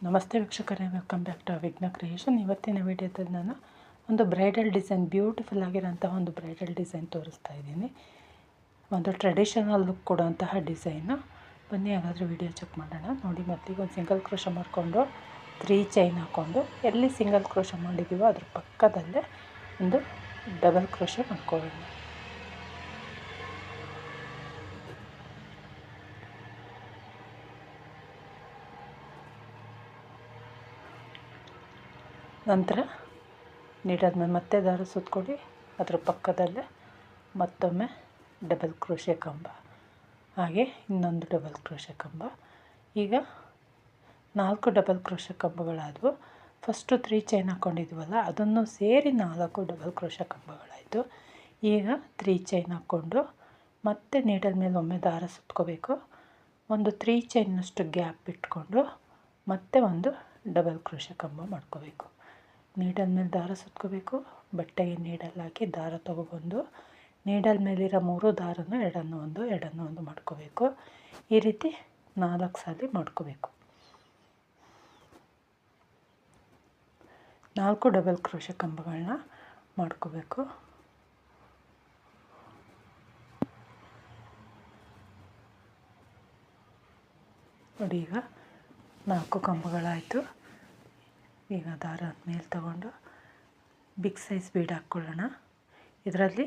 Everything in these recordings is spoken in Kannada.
ನಮಸ್ತೆ ವೀಕ್ಷಕರೇ, ವೆಲ್ಕಮ್ ಬ್ಯಾಕ್ ಟು ವಿಘ್ನ ಕ್ರಿಯೇಷನ್. ಇವತ್ತಿನ ವಿಡಿಯೋದಲ್ಲಿ ನಾನು ಒಂದು ಬ್ರೈಡಲ್ ಡಿಸೈನ್, ಬ್ಯೂಟಿಫುಲ್ ಆಗಿರೋಂಥ ಒಂದು ಬ್ರೈಡಲ್ ಡಿಸೈನ್ ತೋರಿಸ್ತಾ ಇದ್ದೀನಿ. ಒಂದು ಟ್ರೆಡಿಷನಲ್ ಲುಕ್ ಕೊಡುವಂತಹ ಡಿಸೈನು. ಬನ್ನಿ ಹಾಗಾದರೆ ವಿಡಿಯೋ ಚೆಕ್ ಮಾಡೋಣ. ನೋಡಿ, ಮೊದಲಿಗೆ ಒಂದು ಸಿಂಗಲ್ ಕ್ರೋಶ ಮಾಡಿಕೊಂಡು 3 ಚೈನ್ ಹಾಕ್ಕೊಂಡು ಎಲ್ಲಿ ಸಿಂಗಲ್ ಕ್ರೋಶ ಮಾಡಿದ್ದೀವೋ ಅದ್ರ ಪಕ್ಕದಲ್ಲೇ ಒಂದು ಡಬಲ್ ಕ್ರೋಶ ಮಾಡ್ಕೊಳ್ಳೋಣ. ನಂತರ ನೀಡಾದ್ಮೇಲೆ ಮತ್ತೆ ದಾರ ಸುತ್ಕೊಂಡು ಅದ್ರ ಪಕ್ಕದಲ್ಲೇ ಮತ್ತೊಮ್ಮೆ ಡಬಲ್ ಕ್ರೋಶೆ ಕಂಬ, ಹಾಗೆ ಇನ್ನೊಂದು ಡಬಲ್ ಕ್ರೋಶೆ ಕಂಬ. ಈಗ 4 ಡಬಲ್ ಕ್ರೋಶೆ ಕಂಬಗಳಾದವು. ಫಸ್ಟು 3 ಚೈನ್ ಹಾಕ್ಕೊಂಡಿದ್ವಲ್ಲ, ಅದನ್ನು ಸೇರಿ 4 ಡಬಲ್ ಕ್ರೋಶೆ ಕಂಬಗಳಾಯಿತು. ಈಗ 3 ಚೈನ್ ಹಾಕ್ಕೊಂಡು ಮತ್ತೆ ನೀಡಲ್ ಮೇಲೆ ಒಮ್ಮೆ ದಾರ ಸುತ್ಕೋಬೇಕು. ಒಂದು 3 ಚೈನ್ನಷ್ಟು ಗ್ಯಾಪ್ ಬಿಟ್ಕೊಂಡು ಮತ್ತೆ ಒಂದು ಡಬಲ್ ಕ್ರೋಶೆ ಕಂಬ ಮಾಡ್ಕೋಬೇಕು. ನೀಡಲ್ ಮೇಲೆ ದಾರ ಸುತ್ಕೋಬೇಕು. ಬಟ್ಟೆಗೆ ನೀಡಲ್ ಹಾಕಿ ದಾರ ತೊಗೊಬಂದು ನೀಡಲ್ ಮೇಲಿರೋ 3 ದಾರನ ಎರಡನ್ನು ಒಂದು ಮಾಡ್ಕೋಬೇಕು. ಈ ರೀತಿ 4 ಸಾರಿ ಮಾಡ್ಕೋಬೇಕು. 4 ಡಬಲ್ ಕ್ರೋಶೆ ಕಂಬಗಳನ್ನ ಮಾಡ್ಕೋಬೇಕು. ನೋಡಿ, ಈಗ 4 ಕಂಬಗಳಾಯಿತು. ಈಗ ದಾರ ಮೇಲೆ ತಗೊಂಡು ಬಿಗ್ ಸೈಜ್ ಬೀಡ್ ಹಾಕ್ಕೊಳ್ಳೋಣ. ಇದರಲ್ಲಿ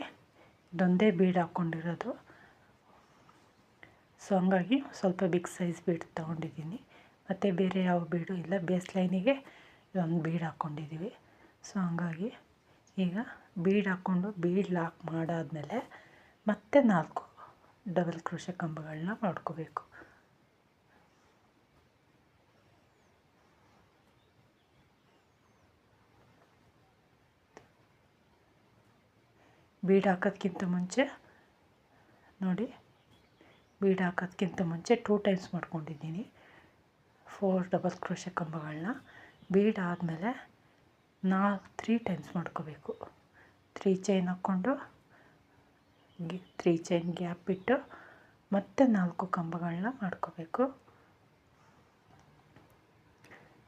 ಇದೊಂದೇ ಬೀಡ್ ಹಾಕ್ಕೊಂಡಿರೋದು, ಸೊ ಹಂಗಾಗಿ ಸ್ವಲ್ಪ ಬಿಗ್ ಸೈಜ್ ಬೀಡ್ ತೊಗೊಂಡಿದ್ದೀನಿ. ಮತ್ತು ಬೇರೆ ಯಾವ ಬೀಡು ಇಲ್ಲ, ಬೇಸ್ ಲೈನಿಗೆ ಇದೊಂದು ಬೀಡ್ ಹಾಕ್ಕೊಂಡಿದ್ದೀವಿ. ಸೊ ಹಂಗಾಗಿ ಈಗ ಬೀಡ್ ಹಾಕ್ಕೊಂಡು ಬೀಡ್ ಲಾಕ್ ಮಾಡಾದಮೇಲೆ ಮತ್ತೆ 4 ಡಬಲ್ ಕ್ರೋಶೆ ಕಂಬಗಳನ್ನ ಮಾಡ್ಕೋಬೇಕು. ಬೀಡ್ ಹಾಕೋದ್ಕಿಂತ ಮುಂಚೆ ನೋಡಿ, ಬೀಡ್ ಹಾಕೋದ್ಕಿಂತ ಮುಂಚೆ 2 ಟೈಮ್ಸ್ ಮಾಡ್ಕೊಂಡಿದ್ದೀನಿ 4 ಡಬಲ್ ಕ್ರೋಶೆ ಕಂಬಗಳನ್ನ. ಬೀಡ್ ಆದಮೇಲೆ 3 ಟೈಮ್ಸ್ ಮಾಡ್ಕೋಬೇಕು. 3 ಚೈನ್ ಹಾಕ್ಕೊಂಡು 3 ಚೈನ್ ಗ್ಯಾಪ್ ಬಿಟ್ಟು ಮತ್ತೆ 4 ಕಂಬಗಳನ್ನ ಮಾಡ್ಕೋಬೇಕು.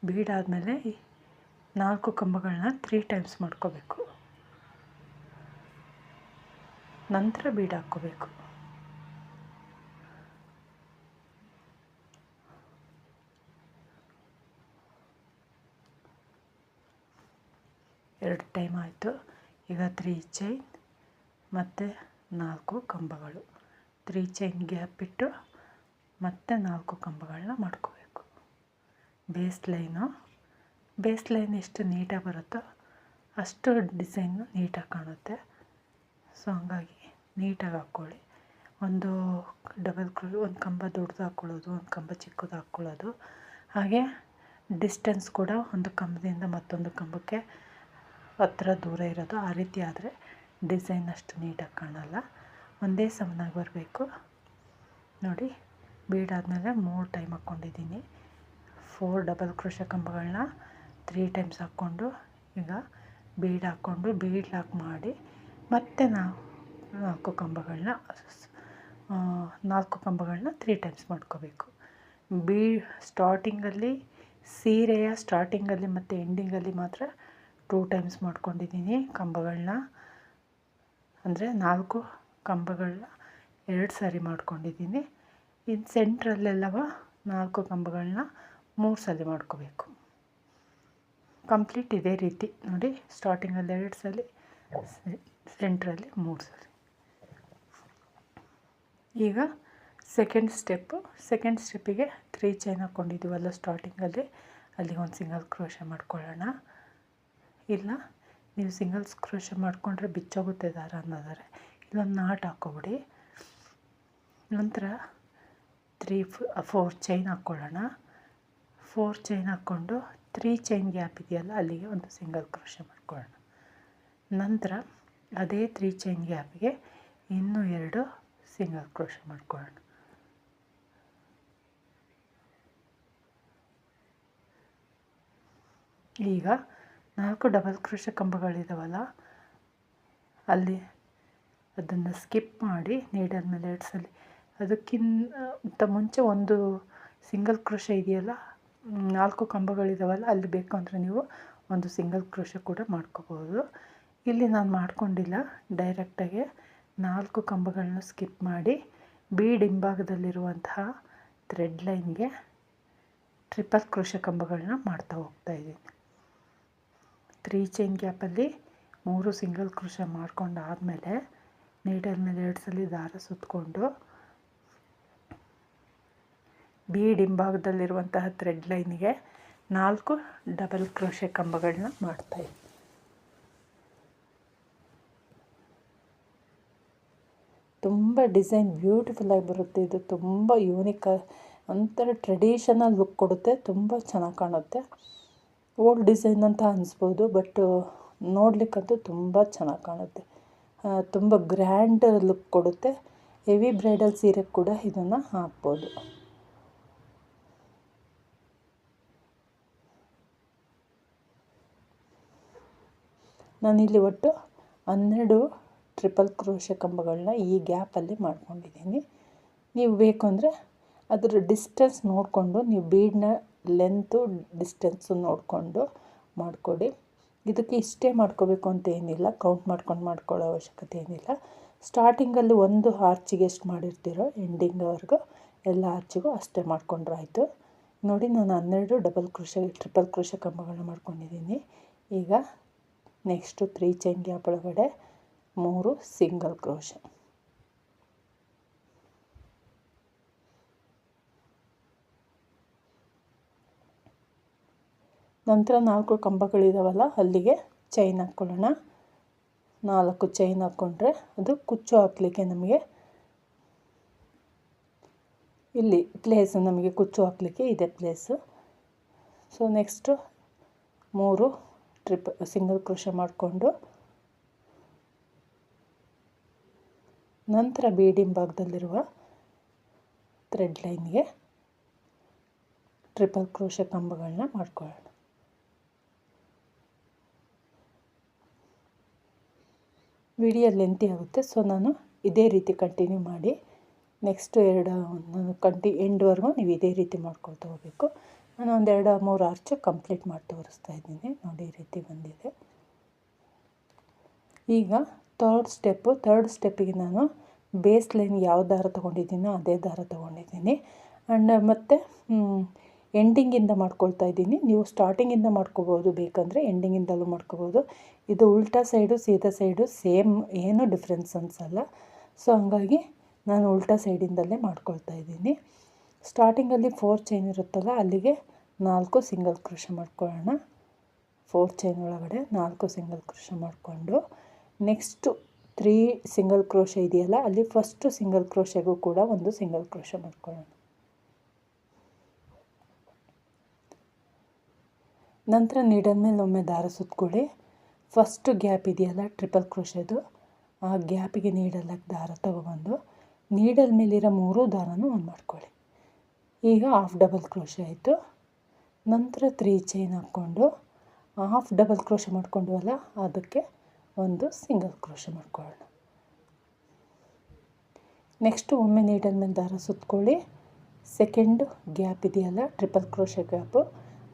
ಬೀಡ್ ಆದಮೇಲೆ 4 ಕಂಬಗಳನ್ನ 3 ಟೈಮ್ಸ್ ಮಾಡ್ಕೋಬೇಕು. ನಂತರ ಬೀಡ್ ಹಾಕ್ಕೋಬೇಕು. ಎರಡು ಟೈಮ್ ಆಯಿತು. ಈಗ 3 ಚೈನ್ ಮತ್ತು 4 ಕಂಬಗಳು, 3 ಚೈನ್ ಗ್ಯಾಪ್ ಬಿಟ್ಟು ಮತ್ತೆ 4 ಕಂಬಗಳನ್ನ ಮಾಡ್ಕೋಬೇಕು. ಬೇಸ್ ಲೈನ್ ಎಷ್ಟು ನೀಟಾಗಿ ಬರುತ್ತೋ ಅಷ್ಟು ಡಿಸೈನು ನೀಟಾಗಿ ಕಾಣುತ್ತೆ. ಸೊ ಹಂಗಾಗಿ ನೀಟಾಗಿ ಹಾಕ್ಕೊಳ್ಳಿ. ಒಂದು ಕಂಬ ದೊಡ್ಡದು ಹಾಕ್ಕೊಳ್ಳೋದು, ಒಂದು ಕಂಬ ಚಿಕ್ಕದು ಹಾಕ್ಕೊಳ್ಳೋದು. ಹಾಗೆ ಡಿಸ್ಟೆನ್ಸ್ ಕೂಡ ಒಂದು ಕಂಬದಿಂದ ಮತ್ತೊಂದು ಕಂಬಕ್ಕೆ ಹತ್ತಿರ ದೂರ ಇರೋದು. ಆ ರೀತಿ ಆದರೆ ಡಿಸೈನ್ ಅಷ್ಟು ನೀಟಾಗಿ ಕಾಣಲ್ಲ, ಒಂದೇ ಸಮನಾಗಿ ಬರಬೇಕು. ನೋಡಿ, ಬೀಡ್ ಆದಮೇಲೆ 3 ಟೈಮ್ ಹಾಕ್ಕೊಂಡಿದ್ದೀನಿ. 4 ಡಬಲ್ ಕ್ರೋಶೆ ಕಂಬಗಳನ್ನ 3 ಟೈಮ್ಸ್ ಹಾಕ್ಕೊಂಡು ಈಗ ಬೀಡ್ ಹಾಕ್ಕೊಂಡು ಬೀಡ್ ಲಾಕ್ ಮಾಡಿ ಮತ್ತೆ 4 ಕಂಬಗಳನ್ನ 3 ಟೈಮ್ಸ್ ಮಾಡ್ಕೋಬೇಕು. ಸೀರೆಯ ಸ್ಟಾರ್ಟಿಂಗಲ್ಲಿ ಮತ್ತು ಎಂಡಿಂಗಲ್ಲಿ ಮಾತ್ರ 2 ಟೈಮ್ಸ್ ಮಾಡ್ಕೊಂಡಿದ್ದೀನಿ ಕಂಬಗಳನ್ನ. ಅಂದರೆ 4 ಕಂಬಗಳನ್ನ 2 ಸಾರಿ ಮಾಡ್ಕೊಂಡಿದ್ದೀನಿ. ಇನ್ನು ಸೆಂಟ್ರಲ್ಲೆಲ್ಲವ 4 ಕಂಬಗಳನ್ನ 3 ಸಾರಿ ಮಾಡ್ಕೋಬೇಕು. ಕಂಪ್ಲೀಟ್ ಇದೇ ರೀತಿ ನೋಡಿ, ಸ್ಟಾರ್ಟಿಂಗಲ್ಲಿ 2 ಸಲ, ಸೆಂಟ್ರಲ್ಲಿ 3 ಸಲ. ಈಗ ಸೆಕೆಂಡ್ ಸ್ಟೆಪ್ಪಿಗೆ 3 ಚೈನ್ ಹಾಕ್ಕೊಂಡಿದ್ದೀವಲ್ಲ ಸ್ಟಾರ್ಟಿಂಗಲ್ಲಿ, ಅಲ್ಲಿಗೆ ಒಂದು ಸಿಂಗಲ್ ಕ್ರೋಶ ಮಾಡ್ಕೊಳ್ಳೋಣ. ಇಲ್ಲ ನೀವು ಸಿಂಗಲ್ಸ್ ಕ್ರೋಶ ಮಾಡಿಕೊಂಡ್ರೆ ಬಿಚ್ಚೋಗುತ್ತೆ ದಾರ ಅನ್ನೋದಾರೆ ಇಲ್ಲೊಂದು ನಾಟ್ ಹಾಕ್ಕೊಬಿಡಿ. ನಂತರ 4 ಚೈನ್ ಹಾಕ್ಕೊಳ್ಳೋಣ. 4 ಚೈನ್ ಹಾಕ್ಕೊಂಡು 3 ಚೈನ್ ಗ್ಯಾಪ್ ಇದೆಯಲ್ಲ ಅಲ್ಲಿಗೆ ಒಂದು ಸಿಂಗಲ್ ಕ್ರೋಶ ಮಾಡ್ಕೊಳ್ಳೋಣ. ನಂತರ ಅದೇ 3 ಚೈನ್ ಗ್ಯಾಪಿಗೆ ಇನ್ನೂ 2 ಸಿಂಗಲ್ ಕ್ರೋಶ ಮಾಡ್ಕೊಳ್ಳೋಣ. ಈಗ 4 ಡಬಲ್ ಕ್ರೋಶ ಕಂಬಗಳಿದಾವಲ್ಲ, ಅಲ್ಲಿ ಅದನ್ನು ಸ್ಕಿಪ್ ಮಾಡಿ ನೀಡಲ್ ಮೇಲೆ 2 ಸಲ, ಅದಕ್ಕಿಂತ ಮುಂಚೆ ಒಂದು ಸಿಂಗಲ್ ಕ್ರೋಶ ಇದೆಯಲ್ಲ 4 ಕಂಬಗಳಿದಾವಲ್ಲ, ಅಲ್ಲಿ ಬೇಕು ಅಂದರೆ ನೀವು ಒಂದು ಸಿಂಗಲ್ ಕ್ರೋಶೆ ಕೂಡ ಮಾಡ್ಕೋಬೋದು. ಇಲ್ಲಿ ನಾನು ಮಾಡ್ಕೊಂಡಿಲ್ಲ, ಡೈರೆಕ್ಟಾಗಿ 4 ಕಂಬಗಳನ್ನ ಸ್ಕಿಪ್ ಮಾಡಿ ಬೀಡ್ ಹಿಂಭಾಗದಲ್ಲಿರುವಂತಹ ಥ್ರೆಡ್ ಲೈನ್ಗೆ ಟ್ರಿಪಲ್ ಕ್ರೋಶೆ ಕಂಬಗಳನ್ನ ಮಾಡ್ತಾ ಹೋಗ್ತಾಯಿದ್ದೀನಿ. 3 ಚೈನ್ ಗ್ಯಾಪಲ್ಲಿ 3 ಸಿಂಗಲ್ ಕ್ರೋಶೆ ಮಾಡ್ಕೊಂಡಾದಮೇಲೆ ನೀಡಲ್ ಮೇಲೆ 2 ಸಲ ದಾರ ಸುತ್ತಕೊಂಡು ಬೀಡ್ ಹಿಂಭಾಗದಲ್ಲಿರುವಂತಹ ಥ್ರೆಡ್ ಲೈನ್ಗೆ 4 ಡಬಲ್ ಕ್ರೋಶೆ ಕಂಬಗಳನ್ನ ಮಾಡ್ತಾಯಿದ್ದೀನಿ. ತುಂಬ ಡಿಸೈನ್ ಬ್ಯೂಟಿಫುಲ್ಲಾಗಿ ಬರುತ್ತೆ. ಇದು ತುಂಬ ಯೂನಿಕ್, ಒಂಥರ ಟ್ರೆಡಿಷನಲ್ ಲುಕ್ ಕೊಡುತ್ತೆ, ತುಂಬ ಚೆನ್ನಾಗಿ ಕಾಣುತ್ತೆ. ಓಲ್ಡ್ ಡಿಸೈನ್ ಅಂತ ಅನಿಸ್ಬೋದು, ಬಟ್ ನೋಡಲಿಕ್ಕಂತೂ ತುಂಬ ಚೆನ್ನಾಗಿ ಕಾಣುತ್ತೆ. ತುಂಬ ಗ್ರ್ಯಾಂಡ್ ಲುಕ್ ಕೊಡುತ್ತೆ. ಹೆವಿ ಬ್ರೈಡಲ್ ಸೀರೆಗೆ ಕೂಡ ಇದನ್ನು ಹಾಕ್ಬೋದು. ನಾನಿಲ್ಲಿ ಒಟ್ಟು 12 ಟ್ರಿಪಲ್ ಕ್ರೋಶೆ ಕಂಬಗಳನ್ನ ಈ ಗ್ಯಾಪಲ್ಲಿ ಮಾಡ್ಕೊಂಡಿದ್ದೀನಿ. ನೀವು ಬೇಕು ಅಂದರೆ ಅದರ ಡಿಸ್ಟೆನ್ಸ್ ನೋಡಿಕೊಂಡು ನೀವು ಬೀಡ್ನ ಲೆಂತು ಡಿಸ್ಟೆನ್ಸು ನೋಡಿಕೊಂಡು ಮಾಡಿಕೊಡಿ. ಇದಕ್ಕೆ ಇಷ್ಟೇ ಮಾಡ್ಕೋಬೇಕು ಅಂತ ಏನಿಲ್ಲ, ಕೌಂಟ್ ಮಾಡ್ಕೊಂಡು ಮಾಡ್ಕೊಳ್ಳೋ ಅವಶ್ಯಕತೆ ಏನಿಲ್ಲ. ಸ್ಟಾರ್ಟಿಂಗಲ್ಲಿ ಒಂದು ಆರ್ಚಿಗೆ ಎಷ್ಟು ಮಾಡಿರ್ತೀರೋ ಎಂಡಿಂಗ್ವರೆಗೂ ಎಲ್ಲ ಆರ್ಚಿಗೂ ಅಷ್ಟೇ ಮಾಡ್ಕೊಂಡ್ರೆ ಆಯಿತು. ನೋಡಿ, ನಾನು 12 ಟ್ರಿಪಲ್ ಕ್ರೋಶೆ ಕಂಬಗಳನ್ನ ಮಾಡ್ಕೊಂಡಿದ್ದೀನಿ. ಈಗ ನೆಕ್ಸ್ಟು 3 ಚೈನ್ ಗ್ಯಾಪ್ ಒಳಗಡೆ 3 ಸಿಂಗಲ್ ಕ್ರೋಶೆ. ನಂತರ 4 ಕಂಬಗಳಿದಾವಲ್ಲ, ಅಲ್ಲಿಗೆ ಚೈನ್ ಹಾಕ್ಕೊಳ್ಳೋಣ. 4 ಚೈನ್ ಹಾಕ್ಕೊಂಡ್ರೆ ಅದು ಕುಚ್ಚು ಹಾಕಲಿಕ್ಕೆ ನಮಗೆ ಇಲ್ಲಿ ಪ್ಲೇಸು, ನಮಗೆ ಕುಚ್ಚು ಹಾಕಲಿಕ್ಕೆ ಇದೆ place. So next 3 single crochet ಮಾಡಿಕೊಂಡು ನಂತರ ಬೀಡ್ ಹಿಂಭಾಗದಲ್ಲಿರುವ ಥ್ರೆಡ್ ಲೈನ್ಗೆ ಟ್ರಿಪಲ್ ಕ್ರೋಶೆ ಕಂಬಗಳನ್ನ ಮಾಡ್ಕೊಳ್ಳೋಣ. ವಿಡಿಯೋ ಲೆಂತಿ ಆಗುತ್ತೆ, ಸೊ ನಾನು ಇದೇ ರೀತಿ ಕಂಟಿನ್ಯೂ ಮಾಡಿ ನೆಕ್ಸ್ಟ್ ನಾನು ಎಂಡ್ವರೆಗೂ ನೀವು ಇದೇ ರೀತಿ ಮಾಡ್ಕೊಳ್ತಾ ಹೋಗಬೇಕು. ನಾನು ಒಂದು 2-3 ಆರ್ಚು ಕಂಪ್ಲೀಟ್ ಮಾಡಿ ತೋರಿಸ್ತಾ ಇದ್ದೀನಿ. ನೋಡಿ, ಈ ರೀತಿ ಬಂದಿದೆ. ಈಗ ಥರ್ಡ್ ಸ್ಟೆಪ್ಪಿಗೆ ನಾನು ಬೇಸ್ ಲೈನ್ ಯಾವ ದಾರ ತೊಗೊಂಡಿದ್ದೀನೋ ಅದೇ ದಾರ ತೊಗೊಂಡಿದ್ದೀನಿ. ಆ್ಯಂಡ್ ಮತ್ತು ಎಂಡಿಂಗಿಂದ ಮಾಡ್ಕೊಳ್ತಾ ಇದ್ದೀನಿ. ನೀವು ಸ್ಟಾರ್ಟಿಂಗಿಂದ ಮಾಡ್ಕೋಬೋದು, ಬೇಕಂದರೆ ಎಂಡಿಂಗಿಂದಲೂ ಮಾಡ್ಕೋಬೋದು. ಇದು ಉಲ್ಟಾ ಸೈಡು ಸೀದಾ ಸೈಡು ಸೇಮ್, ಏನೂ ಡಿಫ್ರೆನ್ಸ್ ಅನಿಸಲ್ಲ. ಸೊ ಹಂಗಾಗಿ ನಾನು ಉಲ್ಟಾ ಸೈಡಿಂದಲೇ ಮಾಡ್ಕೊಳ್ತಾ ಇದ್ದೀನಿ. ಸ್ಟಾರ್ಟಿಂಗಲ್ಲಿ 4 ಚೈನ್ ಇರುತ್ತಲ್ಲ, ಅಲ್ಲಿಗೆ 4 ಸಿಂಗಲ್ ಕ್ರೋಶೆ ಮಾಡ್ಕೊಳ್ಳೋಣ. 4 ಚೈನ್ ಒಳಗಡೆ 4 ಸಿಂಗಲ್ ಕ್ರೋಶೆ ಮಾಡಿಕೊಂಡು ನೆಕ್ಸ್ಟು 3 ಸಿಂಗಲ್ ಕ್ರೋಶೆ ಇದೆಯಲ್ಲ, ಅಲ್ಲಿ ಫಸ್ಟು ಸಿಂಗಲ್ ಕ್ರೋಶೆಗೂ ಕೂಡ ಒಂದು ಸಿಂಗಲ್ ಕ್ರೋಶೆ ಮಾಡ್ಕೊಳ್ಳೋಣ. ನಂತರ ನೀಡಲ್ ಮೇಲೆ ಒಮ್ಮೆ ದಾರ ಸುತ್ತಕೊಳ್ಳಿ. ಫಸ್ಟು ಗ್ಯಾಪ್ ಇದೆಯಲ್ಲ ಟ್ರಿಪಲ್ ಕ್ರೋಶೆದು, ಆ ಗ್ಯಾಪಿಗೆ ನೀಡಲಾಗಿ ದಾರ ತೊಗೊಬಂದು ನೀಡಲ್ ಮೇಲಿರೋ 3 ದಾರನೂ ಒಂದು ಮಾಡ್ಕೊಳ್ಳಿ. ಈಗ ಹಾಫ್ ಡಬಲ್ ಕ್ರೋಶೆ ಆಯಿತು. ನಂತರ 3 ಚೈನ್ ಹಾಕ್ಕೊಂಡು ಹಾಫ್ ಡಬಲ್ ಕ್ರೋಶೆ ಮಾಡ್ಕೊಂಡ್ವಲ್ಲ, ಅದಕ್ಕೆ ಒಂದು ಸಿಂಗಲ್ ಕ್ರೋಶೆ ಮಾಡ್ಕೊಳ್ಳೋಣ. ನೆಕ್ಸ್ಟು ಒಮ್ಮೆ ನೀಡಲ್ ಮೇಲೆ ದಾರ ಸುತ್ತಕೊಳ್ಳಿ. ಸೆಕೆಂಡು ಗ್ಯಾಪ್ ಇದೆಯಲ್ಲ ಟ್ರಿಪಲ್ ಕ್ರೋಶೆ ಗ್ಯಾಪು,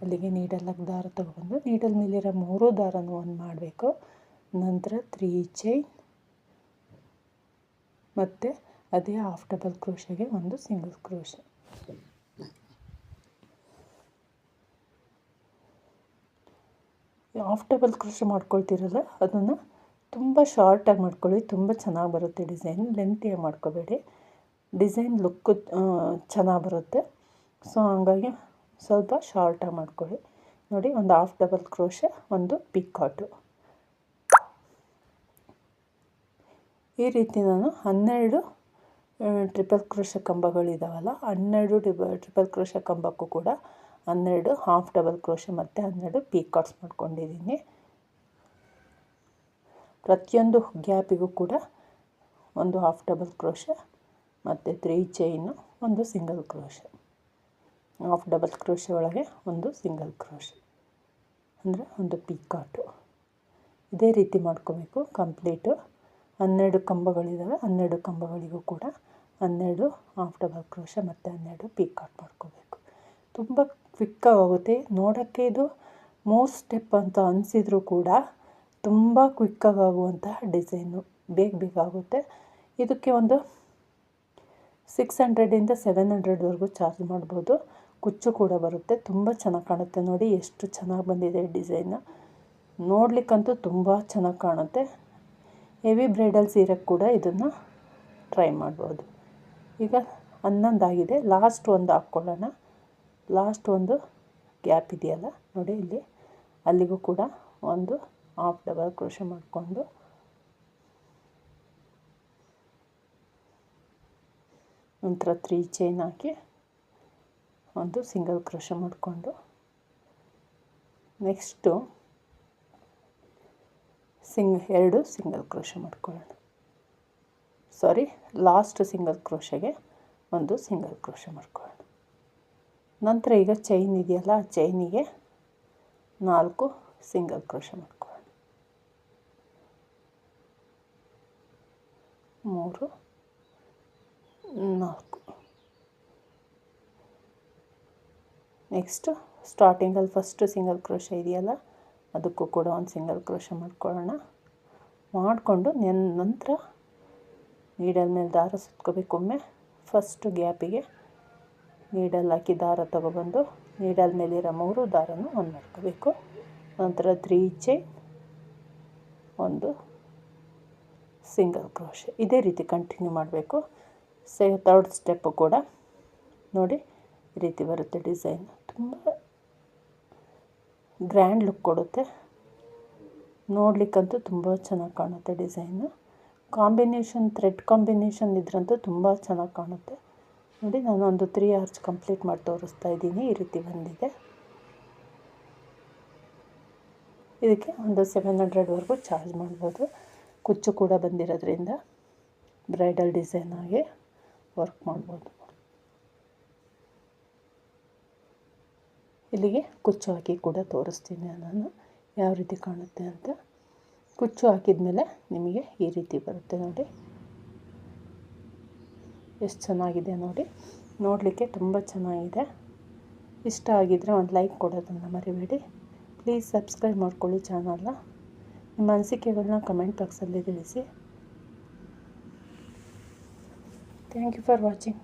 ಅಲ್ಲಿಗೆ ನೀಡಲಾಗಿ ದಾರ ತೊಗೊಬಂದು ನೀಡಲ್ ಮೇಲಿರೋ 3 ದಾರನೂ ಒಂದು ಮಾಡಬೇಕು. ನಂತರ 3 ಚೈನ್ ಮತ್ತು ಅದೇ ಹಾಫ್ ಡಬಲ್ ಕ್ರೋಶೆಗೆ ಒಂದು single crochet. Half double crochet ಮಾಡ್ಕೊಳ್ತಿರಲ್ಲ, ಅದನ್ನು ತುಂಬ ಶಾರ್ಟಾಗಿ ಮಾಡ್ಕೊಳ್ಳಿ, ತುಂಬ ಚೆನ್ನಾಗಿ ಬರುತ್ತೆ ಡಿಸೈನ್. ಲೆಂತಿಯಾಗಿ ಮಾಡ್ಕೋಬೇಡಿ, ಡಿಸೈನ್ ಲುಕ್ಕು ಚೆನ್ನಾಗಿ ಬರುತ್ತೆ. ಸೊ ಹಂಗಾಗಿ ಸ್ವಲ್ಪ ಶಾರ್ಟಾಗಿ ಮಾಡ್ಕೊಳ್ಳಿ. ನೋಡಿ, ಒಂದು ಹಾಫ್ ಡಬಲ್ ಕ್ರೋಶೆ, ಒಂದು ಪಿಕಾಟು. ಈ ರೀತಿ ನಾನು 12 ಟ್ರಿಪಲ್ ಕ್ರೋಶೆ ಕಂಬಗಳಿದಾವಲ್ಲ, 12 ಟ್ರಿಪಲ್ ಕ್ರೋಶೆ ಕಂಬಕ್ಕೂ ಕೂಡ 12 ಹಾಫ್ ಡಬಲ್ ಕ್ರೋಶೆ ಮತ್ತು 12 ಪಿಕಾಟ್ಸ್ ಮಾಡ್ಕೊಂಡಿದ್ದೀನಿ. ಪ್ರತಿಯೊಂದು ಗ್ಯಾಪಿಗೂ ಕೂಡ ಒಂದು ಹಾಫ್ ಡಬಲ್ ಕ್ರೋಶೆ ಮತ್ತು 3 ಚೈನು, ಒಂದು single crochet. Half double crochet ಒಳಗೆ ಒಂದು ಸಿಂಗಲ್ ಕ್ರೋಶೆ, ಅಂದರೆ ಒಂದು ಪಿಕಾಟು. ಇದೇ ರೀತಿ ಮಾಡ್ಕೋಬೇಕು ಕಂಪ್ಲೀಟು. 12 ಕಂಬಗಳಿದ್ದಾವೆ, 12 ಕಂಬಗಳಿಗೂ ಕೂಡ 12 ಹಾಫ್ ಡಬಲ್ ಕ್ರೋಶೆ ಮತ್ತು 12 ಪಿಕಾಟ್ ಮಾಡ್ಕೋಬೇಕು. ತುಂಬ ಕ್ವಿಕ್ಕಾಗಿ ಆಗುತ್ತೆ. ನೋಡೋಕ್ಕೆ ಇದು 3 ಸ್ಟೆಪ್ ಅಂತ ಅನಿಸಿದರೂ ಕೂಡ ತುಂಬ ಕ್ವಿಕ್ಕಾಗಿ ಆಗುವಂತಹ ಡಿಸೈನು, ಬೇಗ ಆಗುತ್ತೆ. ಇದಕ್ಕೆ ಒಂದು 600ಇಂದ 700ವರೆಗೂ ಚಾರ್ಜ್ ಮಾಡ್ಬೋದು. ಕುಚ್ಚು ಕೂಡ ಬರುತ್ತೆ, ತುಂಬ ಚೆನ್ನಾಗಿ ಕಾಣುತ್ತೆ. ನೋಡಿ ಎಷ್ಟು ಚೆನ್ನಾಗಿ ಬಂದಿದೆ ಡಿಸೈನು, ನೋಡಲಿಕ್ಕಂತೂ ತುಂಬ ಚೆನ್ನಾಗಿ ಕಾಣುತ್ತೆ. ಹೆವಿ ಬ್ರೈಡಲ್ ಸೀರೆಗೆ ಕೂಡ ಇದನ್ನು ಟ್ರೈ ಮಾಡ್ಬೋದು. ಈಗ 11 ಆಗಿದೆ, ಲಾಸ್ಟ್ ಒಂದು ಹಾಕ್ಕೊಳ್ಳೋಣ. ಲಾಸ್ಟ್ ಒಂದು ಗ್ಯಾಪ್ ಇದೆಯಲ್ಲ ನೋಡಿ, ಇಲ್ಲಿ ಅಲ್ಲಿಗೂ ಕೂಡ ಒಂದು ಹಾಫ್ ಡಬಲ್ ಕ್ರೋಶೆ ಮಾಡಿಕೊಂಡು ನಂತರ 3 ಚೈನ್ ಹಾಕಿ ಒಂದು ಸಿಂಗಲ್ ಕ್ರೋಶೆ ಮಾಡಿಕೊಂಡು ನೆಕ್ಸ್ಟು 2 ಸಿಂಗಲ್ ಕ್ರೋಶೆ ಮಾಡ್ಕೊಳ್ಳೋಣ. ಲಾಸ್ಟ್ ಸಿಂಗಲ್ ಕ್ರೋಶೆಗೆ ಒಂದು ಸಿಂಗಲ್ ಕ್ರೋಶೆ ಮಾಡ್ಕೊಳ್ಳೋಣ. ನಂತರ ಈಗ ಚೈನ್ ಇದೆಯಲ್ಲ, ಆ ಚೈನಿಗೆ 4 ಸಿಂಗಲ್ ಕ್ರೋಶೆ ಮಾಡ್ಕೊಳ್ಳೋಣ. 3 4. ನೆಕ್ಸ್ಟು ಸ್ಟಾರ್ಟಿಂಗಲ್ಲಿ ಫಸ್ಟು ಸಿಂಗಲ್ ಕ್ರೋಶೆ ಇದೆಯಲ್ಲ, ಅದಕ್ಕೂ ಕೂಡ ಒಂದು ಸಿಂಗಲ್ ಕ್ರೋಶೆ ಮಾಡ್ಕೊಳ್ಳೋಣ. ಮಾಡಿಕೊಂಡು ನಂತರ ನೀಡಲ್ ಮೇಲೆ ದಾರ ಸುತ್ಕೋಬೇಕೊಮ್ಮೆ. ಫಸ್ಟು ಗ್ಯಾಪಿಗೆ ನೀಡಲ್ ಹಾಕಿ ದಾರ ತಗೊಬಂದು ನೀಡಲ್ ಮೇಲಿರೋ 3 ದಾರನೂ ಒಂದು ಮಾಡ್ಕೋಬೇಕು. ನಂತರ 3 ಚೈನ್, ಒಂದು ಸಿಂಗಲ್ ಕ್ರೋಶೆ. ಇದೇ ರೀತಿ ಕಂಟಿನ್ಯೂ ಮಾಡಬೇಕು. ಥರ್ಡ್ ಸ್ಟೆಪ್ಪು ಕೂಡ ನೋಡಿ ಈ ರೀತಿ ಬರುತ್ತೆ ಡಿಸೈನ್. ತುಂಬ ಗ್ರ್ಯಾಂಡ್ ಲುಕ್ ಕೊಡುತ್ತೆ, ನೋಡಲಿಕ್ಕಂತೂ ತುಂಬ ಚೆನ್ನಾಗಿ ಕಾಣುತ್ತೆ ಡಿಸೈನು. ಕಾಂಬಿನೇಷನ್, ಥ್ರೆಡ್ ಕಾಂಬಿನೇಷನ್ ಇದ್ರಂತೂ ತುಂಬ ಚೆನ್ನಾಗಿ ಕಾಣುತ್ತೆ. ನೋಡಿ ನಾನು ಒಂದು 3 ಆರ್ಚ್ ಕಂಪ್ಲೀಟ್ ಮಾಡಿ ತೋರಿಸ್ತಾ ಇದ್ದೀನಿ. ಈ ರೀತಿ ಬಂದಿದೆ. ಇದಕ್ಕೆ ಒಂದು 700ವರೆಗೂ ಚಾರ್ಜ್ ಮಾಡ್ಬೋದು. ಕುಚ್ಚು ಕೂಡ ಬಂದಿರೋದ್ರಿಂದ ಬ್ರೈಡಲ್ ಡಿಸೈನ್ ಆಗಿ ವರ್ಕ್ ಮಾಡ್ಬೋದು. ಇಲ್ಲಿಗೆ ಕುಚ್ಚು ಹಾಕಿ ಕೂಡ ತೋರಿಸ್ತೀನಿ ನಾನು ಯಾವ ರೀತಿ ಕಾಣುತ್ತೆ ಅಂತ. ಕುಚ್ಚು ಹಾಕಿದ ಮೇಲೆ ನಿಮಗೆ ಈ ರೀತಿ ಬರುತ್ತೆ ನೋಡಿ, ಎಷ್ಟು ಚೆನ್ನಾಗಿದೆ ನೋಡಿ, ನೋಡಲಿಕ್ಕೆ ತುಂಬ ಚೆನ್ನಾಗಿದೆ. ಇಷ್ಟ ಆಗಿದ್ದರೆ ಒಂದು ಲೈಕ್ ಕೊಡೋದನ್ನು ಮರಿಬೇಡಿ. ಪ್ಲೀಸ್ ಸಬ್ಸ್ಕ್ರೈಬ್ ಮಾಡ್ಕೊಳ್ಳಿ ಚಾನಲ್ನ. ನಿಮ್ಮ ಅನಿಸಿಕೆಗಳನ್ನ ಕಮೆಂಟ್ ಬಾಕ್ಸಲ್ಲಿ ತಿಳಿಸಿ. Thank you for watching.